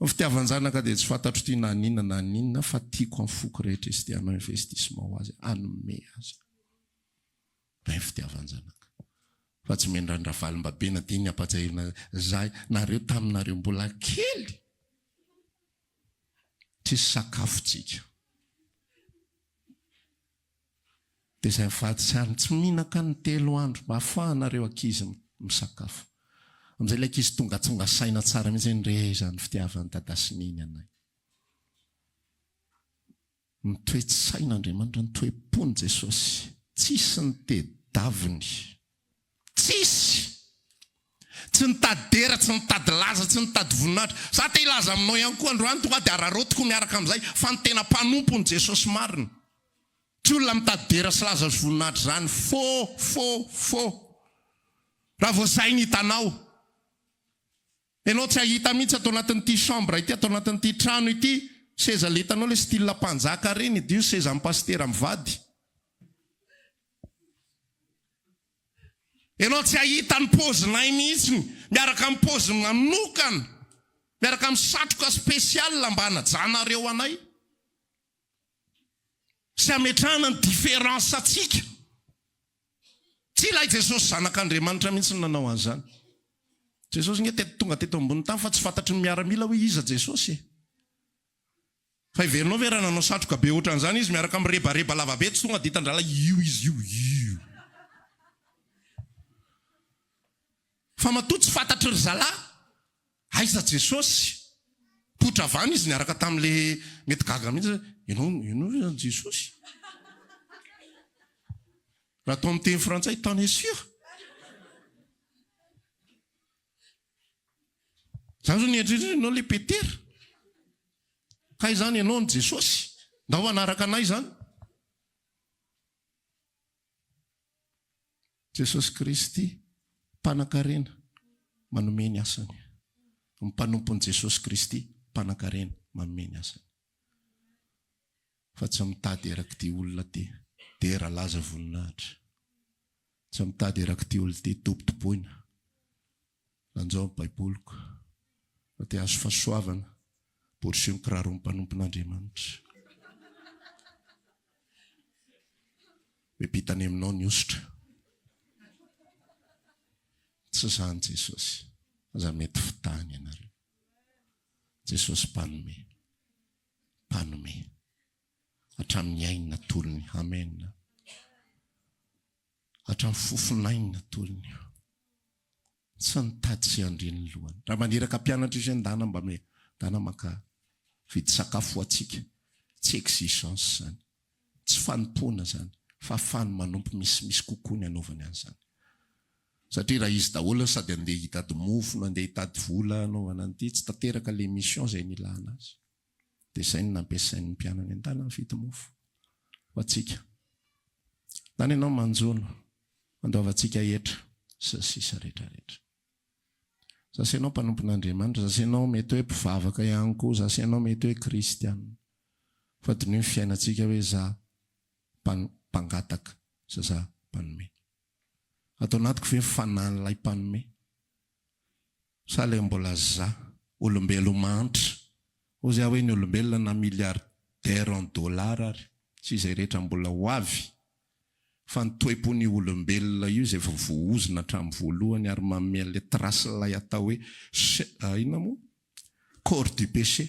Ny fitiavan-janaka dia tsy fantatro tia na ninona fa tiako amin'ny foko rehetra izy tianao investissement ho azy, anome azy. Ny fitiavan-janaka. Fa tsy mendrandra valim-babena dia ny ampatsahirana zahay nareo taminareo mbola kely. Tsisy sakafontsika. dia izay mivady sary tsy mihinaka ny 3 andro mba ahafahanareo ankizy misakafo. Amin'izay ilay ankizy tonga tsonga saina tsara mihitsy ny izany fitiavan'ny dadasininy anay. Ny toe-tsaina Andriamanitra, ny toe-pony Jesosy, tsisy ny tedaviny, tsisy. Tsy nitady dera, tsy nitady laza, tsy nitady voninahitra. Za te ilaza aminao ihany koa androany tonga dia ararotiko miaraka amin'izay fa ny tena mpanompony Jesosy marina. Tsy olona mitady dera sy laza sy voninahitra zany. Fô. Raha vao zay ny hitanao. Ianao tsy ahita mihitsy atao anatin'ity chambre ity, atao anatin'ity trano ity, seza le hitanao le style mpanjaka reny, dio seza pastera mivady. Ianao tsy ahita ny pozinay mihitsy, miaraka amin'ny poziny manokana, miaraka amin'ny satroka spesial mba hanajanareo anay. Sy ametrahana ny différence atsika. Tsy ilay Jesosy zanak'Andriamanitra mihitsy nanao an'izany. Jesosy nge tonga teto ambony tany fa tsy fantatry ny miaramila hoe iza Jesosy. Fa iverinao ve raha nanao satroka be ohatran'izany izy miaraka amin'ny rebareba lavabe tsy tonga dia hitandrala io. Fa matoa tsy fantatry ry zalahy. Aiza Jesosy? Potra vany izy niaraka tamin'le mety gaga mihitsy. Ianao Jesosy? Raha atao amin'ny teny frantsay, t'en es sûr? Zany zao nieritreritry ianao le Petera. Ka izany ianao ny Jesosy. Ndao anaraka anay zany. Jesosy Kristy mpanan-karena manome ny asany. Ny mpanompon'i Jesosy Kristy mpanan-karena manome ny asany. Fa tsy mitady eraky ty olona ty dera laza voninahitra. Tsy mitady eraky ty olona ty topotopoina. Lanjao ny baiboloko. Fa ty azo fahasoavana portion kiraro mpanompon'Andriamanitra. Mepitany aminao ny ositra. Tsy zany Jesosy. Aza mety fitany ianareo. Jesosy mpanome. Hatramin'ny aina tolony. Amen. Hatramin'ny fofinaina tolony. Tsy nitady sy andreny lohany. Raha maneraka mpianatra izy ndana mba dana maka vidy sakafo atsika. Tsy exigence zany. Tsy fanompoana zany. Fa fany manompo misy kokoa ny anaovany an'izany. Satria raha izy daholo sady andeha hitady mofo, andeha hitady vola anaovana an'ity, tsy tanteraka le mission izay nilana azy. Dia izay ny nampiasain'ny mpianany an-tany mividy mofo. Ho atsika. Zany ianao manjono, mandoavantsika hetra sy sisa rehetrarehetra. Zasanao mpanompon'Andriamanitra, zasanao mety hoe mpivavaka ihany koa, zasanao mety hoe kristiana. Fa diny ny fiainantsika hoe za mpangataka, za mpanome. Atao anatiko ve fanan'ilay mpanome? Sa le mbola za olombelo mantra. Ozy hoe ny olombelona na milliardaire en dollar ary. Tsy izay rehetra mbola ho avy. Fa ny toe-pony olombelona io izay voozina hatramin'ny voalohany ary manome le tracelay atao hoe ina moa? Corps du péché.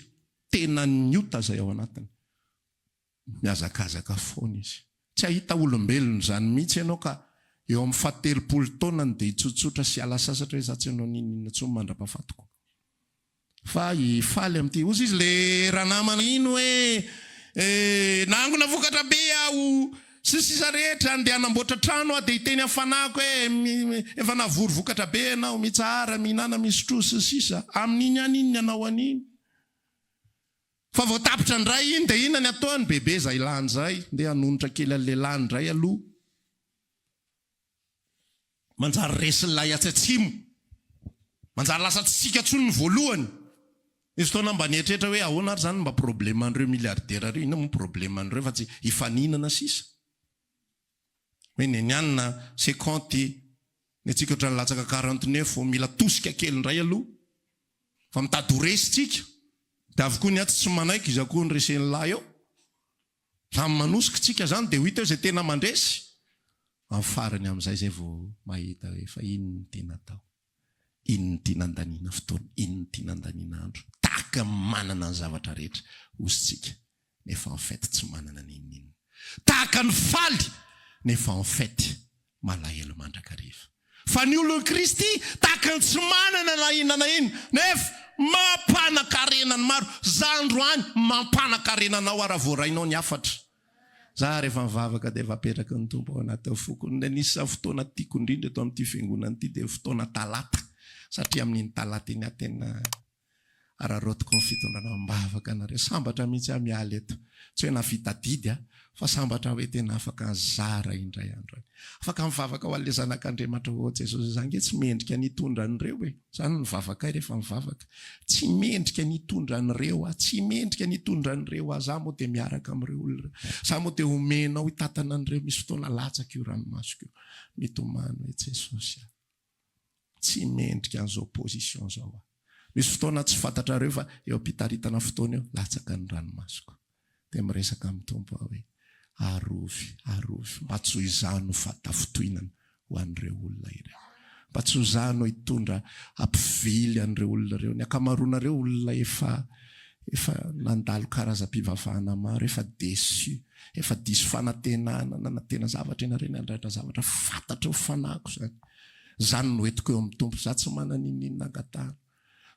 Tena niota zay ao anatiny. Miazakazaka foana izy. Tsy ahita olombelona zany mihitsy ianao ka eo amin'ny 70 taonany dia hitsotsotra sy ala sasatra hoe za tsy anao ninona tsy mandra-pahafatoko. Fa ifaly amin'ity. Ozy izy le ranamana ino hoe nangona vokatra be aho sisa rehetra andeha hanamboatra trano dia hiteny amin'ny fanako hoe efa navory vokatra be ianao mitsara mihinana misotro sy sisa. Amin'iny an'iny anao an'iny. Fa vao tapitra ndray iny dia ina ny ataony bebe zay lany zay. Ndeha hanonitra kely an'le lany ndray aloha. Manjary resilay atsatsimo. Manjary lasa tsika tsony ny voalohany. Izy fotoana mba nietrehitra hoe ahoana ary zany mba problème andreo milliardaire reo. Ina moa problème andreo fa tsy hifaninana sisa. Hoe nianina 50 ny atsika ohatran'ny latsaka 49 mila tosika kely ndray aloha. Fa mitady ho resy tsika. Dia avokoa ny aty tsy manaiky izy akoa ny resen'ny lahy eo. Raha manosika tsika zany dia ho hita izay tena mandresy. Amin'ny farany amin'izay zay vao mahita hoe fa inony tena atao. Inony tia nandaniana fotoana, inony tia nandaniana andro. Tahaka manana ny zavatra rehetra ozy tsika. Nefa en fait tsy manana n'inona. Tahaka ny faly nefa en fait malahelo mandrakariva. Fa ny olon'i Kristy tahaka ny tsy manana na inona na iny nefa mampanakarenany maro. Zandroany mampanakarenanao ara voarainao ny afatra. Za rehefa mivavaka dia efa apetraka ny tompo ao anaty fokony. Nisy fotoana tiako indrindra eto amin'ity fiangonana ity dia fotoana talata. Satria amin'iny talata iny tena ararotiko ny fitondrana mivavaka nareo. Sambatra mihitsy miala eto. Tsy hoe navitadidy fa sambatra hoe tena afaka zara indray andro. Afaka mivavaka ho an'ilay zanak'Andriamanitra ho Jesosy izany tsy mendrika nitondra an'ireo hoe. Zany mivavaka rehefa mivavaka. Tsy mendrika nitondra an'ireo tsy mendrika nitondra an'ireo za moa dia miaraka amin'ireo olona. Za moa dia omenao hitatana an'ireo misy fotoana latsaka io ranomasoko io. Mitomany hoe Jesosy. Tsy mendrika an'izao position zao. Misy fotoana tsy fantatrareo fa eo am-pitaritana fotoana eo latsaka ny ranomasoko. Dia miresaka amin'ny tompo hoe arovy mba tsy ho izano vatafitohinana ho an'ireo olona ireo. Mba tsy ho izano hitondra ampivily an'ireo olona ireo. Ny akamaroanareo olona efa nandalo karazam-pivavahana maro, efa déçu, efa diso fanantenana, nanantena zavatra ianareo nandratra zavatra fantatra ho fanako zany. Zany no entiko eo amin'ny tompo. Za tsy manana ininona angatahana.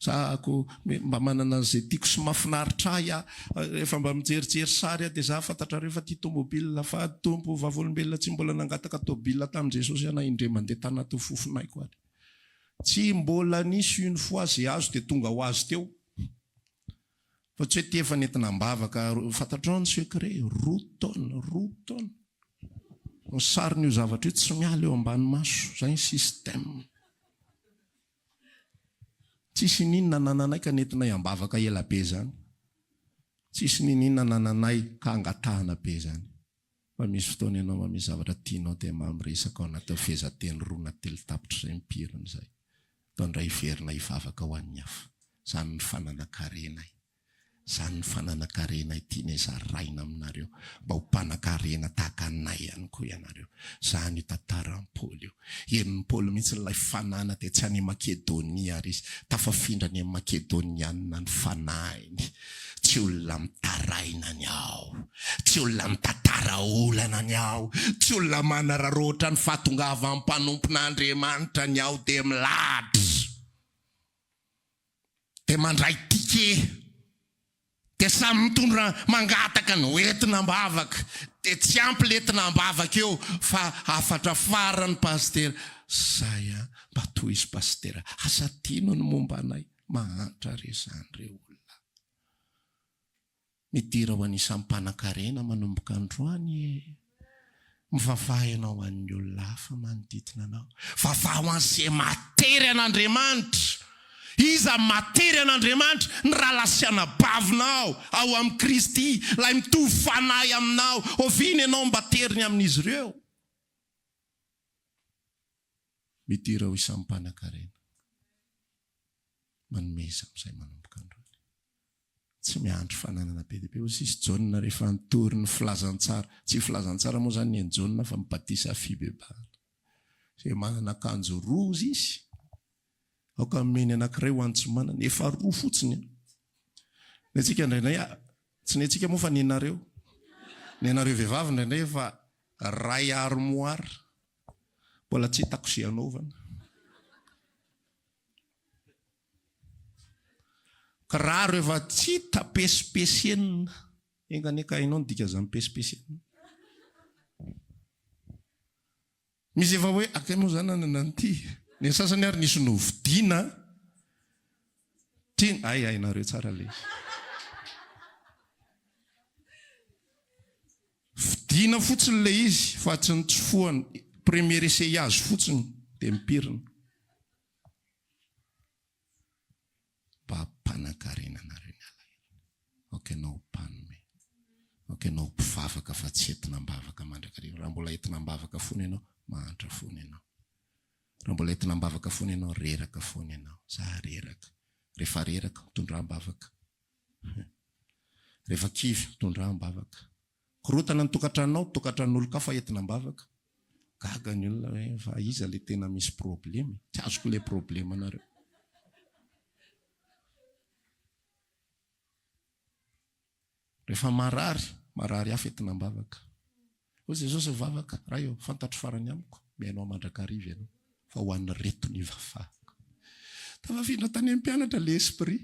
Zako mba manana izay tiako sy mahafinaritra rehefa mba mijerijery sary dia za fantatrareo fa tia tômôbilina fa tompo vavolombelona tsy mbola nangataka tômôbilina tamin'i Jesosy ana indray mandeha tanaty fofonaiko ary. Tsy mbola nisy une fois zay azo dia tonga ho azy teo. Fa tsy hoe ty efa nentina mbavaka fantatrao ny secret roa taona. Ny sarin'io zavatra io tsy miala eo ambany maso. Zay ny système. Tsisy ninona nananay ka nentinay ambavaka ela be zany. Tsisy ninona nananay ka angatahana be zany. Fa misy fotoana ianao ma misy zavatra tianao dia mamresaka ao anaty fehezanteny roa na telo tapitra izay mipirina izay. Tondray verina hivavaka ho an'ny hafa. Zany ny fananankarianay. Zany ny fananankarianay tianay zaraina aminareo. Mba ho mpanan-karena tahaka anay ihany koa ianareo. Zany io tantaran'i Paoly io. Henin'i Paoly mihitsy ilay fanana dia tsy any Makedonia ary izy. Tafafindra any Makedoniana ny fanahiny. Tsy olona mitaraina ny ao. Tsy olona mitantara olana ny ao. Tsy olona manararoatra ny fahatongavan'ny mpanompon'Andriamanitra ny ao dia milatra. Dia mandray tike. Dia samy mitondra mangataka ny entina mbavaka. Dia tsy ampy lentina mbavaka eo fa afatra farany pastera. Saya mba toy izy pastera. Asa tino ny momba anay. Mahantra rezany reo olona. Midira ho anisany mpanan-karena manomboka androany. Mivavaha ianao an'ny olona hafa manodidina anao. Vavaha ho an'izay matery an'Andriamanitra. Iza matery an'Andriamanitra ny rahalasiana bavinao ao amin'ny Kristy, lay mitovy fanahy aminao, oviana ianao mba teriny amin'izy ireo. Midira ho isan'ny mpanan-karena. Manome izy amin'izay manomboka androany. Tsy miandry fananana be dia be. Hoy sisy Jaona rehefa nitory ny filazantsara. Tsy filazantsara moa zany ny Jaona fa mibatisa fibebahana. Izay manana akanjo roa izy. Aoka meny anankiray ho antsy manana. Efa roa fotsiny. Ny antsika indraindray, tsy ny antsika moa fa ny anareo. Ny anareo vehivavy indraindray efa ray armoire. Mbola tsy hitako izay anaovana. Kiraro efa tsy hita pesipesienina. Enganeka hainao ny dika zany pesipesienina. Misy efa hoe akay moa zany nananty. Ny sasany ary nisy novidiana. Ay nareo tsara le. Vidiana fotsiny le izy fa tsy ny tsofohany. Premier essayage fotsiny dia mipirina. Mba mpanan-karena nareo ny alahelo. Okenao mpanome. Okenao mpivavaka fa tsy entina mbavaka mandrakariva. Raha mbola entina mbavaka foana ianao, mahantra foana ianao. Raha mbola entina mbavaka foana ianao, reraka foana ianao. Za reraka. Rehefa reraka, mitondram-bavaka. Rehefa kivy, mitondram-bavaka. Korotana ny tokantranon'olo-kafa entina mbavaka. Gaga ny olona hoe fa iza le tena misy problema. Tsy azoko le problema nareo. Rehefa marary hafa entina mbavaka. hoy Jesosy vavaka raha io fantatro farany amiko miainao mandrakariva ianao fa ho an'ny reto ny vavahako. Tafafindra tany amin'ny mpianatra l'esprit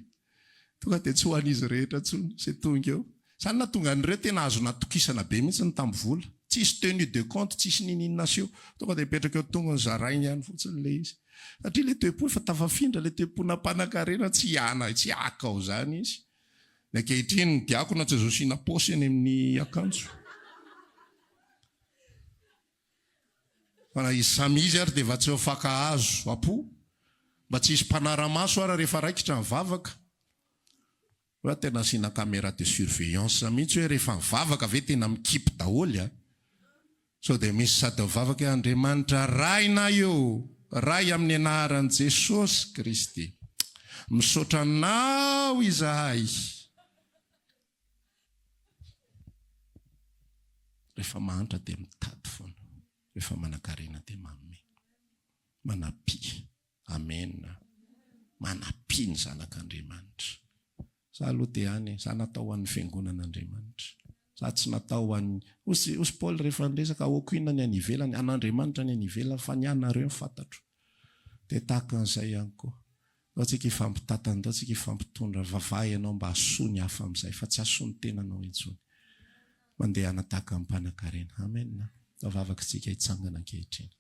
tonga dia tsy ho an'izy rehetra tsony izay tonga eo. Zany na tonga an'ireo tena azo natokisana be mihitsy ny tamin'ny vola, tsisy tenue de compte, tsisy nininona sy eo, tonga dia mipetraka eo tonga ny zarainy ihany fotsiny le izy. Satria le toe-po efa tafafindra, le toe-pona mpanankarena tsy aka ao zany izy. Ny ankehitriny ny diakona tsy azo asiana paosy eny amin'ny akanjo. Fa na izy samy izy ary dia efa tsy afaka azo apo, mba tsy hisy mpanara-maso ary rehefa raikitra mivavaka. Hoe tena asiana caméra de surveillance mihitsy hoe rehefa mivavaka ve tena mikipy daholy a. So dia misy sady mivavaka hoe Andriamanitra raina eo, ray amin'ny anaran'i Jesosy Kristy. Misaotra anao izahay. Rehefa mahantra dia mitady foana. Rehefa manan-karena dia manome. Manampy. Amen. Manampy ny zanak'Andriamanitra. Za aloha dia any, za natao ho an'ny fiangonan'Andriamanitra. Za tsy natao ho an'ny... Osy Paul rehefa niresaka aoko inona ny any ivelany, an'Andriamanitra ny any ivelany fa ny anareo fantatro. Dia tahaka an'izay ihany koa. Dao tsika ifampitatana, dao tsika ifampitondra vavaha ianao mba hasoa ny hafa amin'izay, fa tsy hasoa ny tenanao intsony. Mandeha anataka amin'ny mpanan-karena. Amen. Vavaka tsika hitsangana ankehitriny.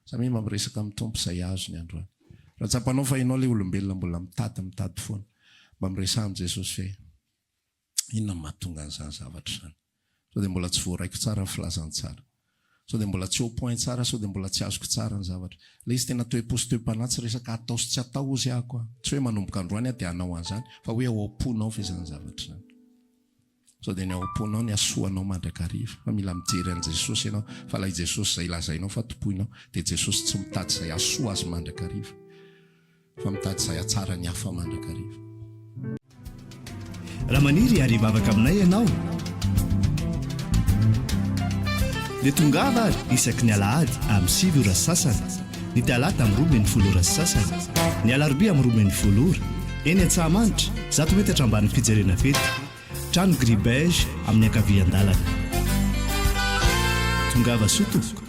Samy mamresaka amin'ny tompo izay azo ny androany. Raha tsapanao fa ianao ilay olombelona mbola mitady foana. Mba miresaha amin'i Jesosy hoe inona mahatonga an'izany zavatra izany. So dia mbola tsy voaraiko tsara ny filazany tsara. So dia mbola tsy au point tsara, so dia mbola tsy azoko tsara ny zavatra. Le izy tena toe-po sy toe-panahy tsy resaka atao sy tsy atao ozy ahako. Tsy hoe manomboka androany dia hanao an'izany, fa hoe ao am-ponao fa izany zavatra izany. So dia ny ao am-ponao ny asoanao mandrakariva. Fa mila mijery an'i Jesosy ianao, fa ilay Jesosy izay lazainao fa tompoinao, dia Jesosy tsy mitady izay asoa azy mandrakariva, fa mitady izay atsara ny hafa mandrakariva. Raha maniry ary vavaka aminay ianao dia tongava ary isaky ny alahady amin'ny 7 ora sasany, ny talata amin'ny 12 ora sasany, ny alarobia amin'ny 12 ora, eny Antsahamanitra 100 metatra ambany fijerena fety, trano Gribege amin'ny ankavian-dalana. Tongava soa tompoko.